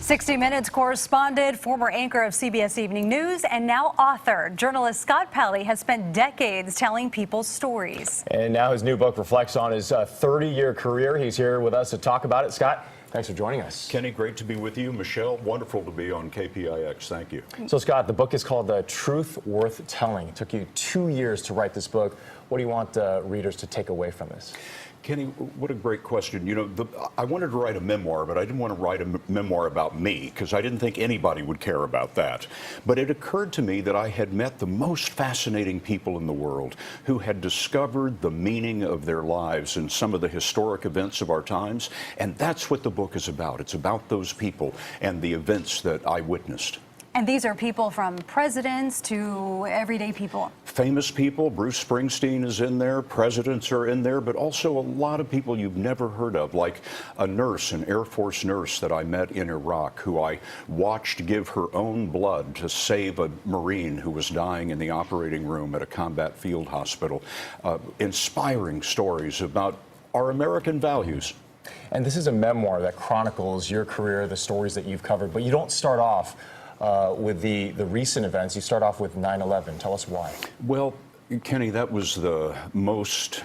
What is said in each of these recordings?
60 Minutes correspondent, former anchor of CBS Evening News, and now author. Journalist Scott Pelley has spent decades telling people's stories. And now his new book reflects on his 30-year career. He's here with us to talk about it. Scott, thanks for joining us. Kenny, great to be with you. Michelle, wonderful to be on KPIX. Thank you. So, Scott, the book is called The Truth Worth Telling. It took you 2 years to write this book. What do you want readers to take away from this? Kenny, what a great question. You know, I wanted to write a memoir, but I didn't want to write a memoir about me because I didn't think anybody would care about that. But it occurred to me that I had met the most fascinating people in the world who had discovered the meaning of their lives in some of the historic events of our times. And that's what the book is about. It's about those people and the events that I witnessed. And these are people from presidents to everyday people. Famous people. Bruce Springsteen is in there. Presidents are in there, but also a lot of people you've never heard of, like a nurse, an Air Force nurse that I met in Iraq, who I watched give her own blood to save a Marine who was dying in the operating room at a combat field hospital. Inspiring stories about our American values. And this is a memoir that chronicles your career, the stories that you've covered, but you don't start off with the recent events. You start off with 9/11. Tell us why. Well, Kenny, that was the most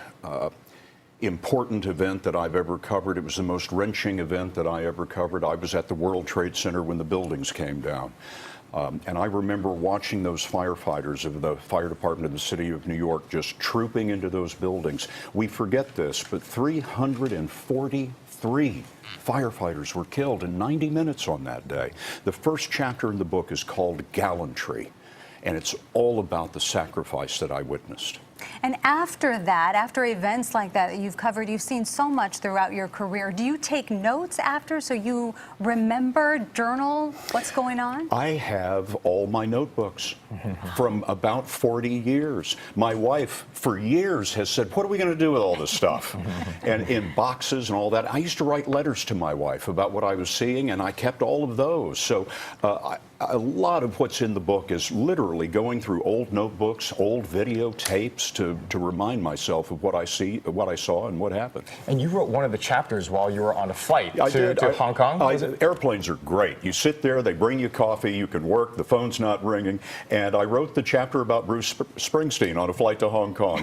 important event that I've ever covered. It was the most wrenching event that I ever covered. I was at the World Trade Center when the buildings came down. And I remember watching those firefighters of the fire department of the city of New York just trooping into those buildings. We forget this, but 343 firefighters were killed in 90 minutes on that day. The first chapter in the book is called Gallantry, and it's all about the sacrifice that I witnessed. And after that, after events like that you've covered, you've seen so much throughout your career. Do you take notes after so you remember, journal what's going on? I have all my notebooks from about 40 years. My wife, for years, has said, what are we going to do with all this stuff? And in boxes and all that. I used to write letters to my wife about what I was seeing, and I kept all of those. So a lot of what's in the book is literally going through old notebooks, old videotapes to remind myself of what I saw and what happened. And you wrote one of the chapters while you were on a flight to Hong Kong? Airplanes are great. You sit there, they bring you coffee, you can work, the phone's not ringing. And I wrote the chapter about Bruce Springsteen on a flight to Hong Kong.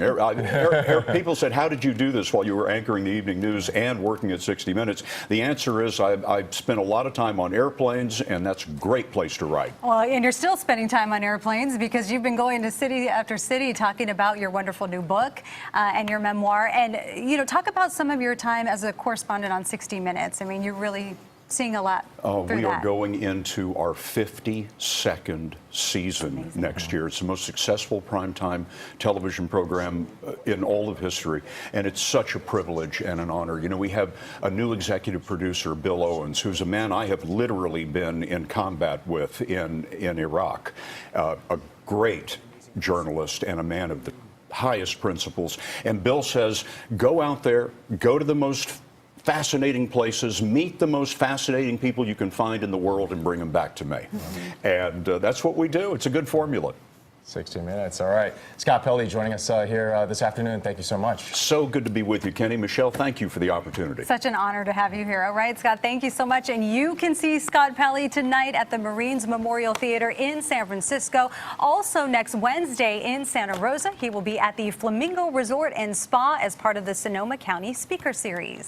People said, how did you do this while you were anchoring the evening news and working at 60 Minutes? The answer is I've spent a lot of time on airplanes, and that's a great place to write. Well, and you're still spending time on airplanes because you've been going to city after city talking about your wonderful new book and your memoir. And, you know, talk about some of your time as a correspondent on 60 Minutes. I mean, you're really seeing a lot we are going into our 52nd season next year. It's the most successful primetime television program in all of history, and it's such a privilege and an honor. You know, we have a new executive producer, Bill Owens, who's a man I have literally been in combat with in Iraq, a great journalist and a man of the highest principles. And Bill says, go out there, go to the most fascinating places, meet the most fascinating people you can find in the world, and bring them back to me. And that's what we do. It's a good formula. 60 Minutes. All right. Scott Pelley joining us here this afternoon. Thank you so much. So good to be with you, Kenny. Michelle, thank you for the opportunity. Such an honor to have you here. All right, Scott, thank you so much. And you can see Scott Pelley tonight at the Marines Memorial Theater in San Francisco. Also next Wednesday in Santa Rosa, he will be at the Flamingo Resort and Spa as part of the Sonoma County Speaker Series.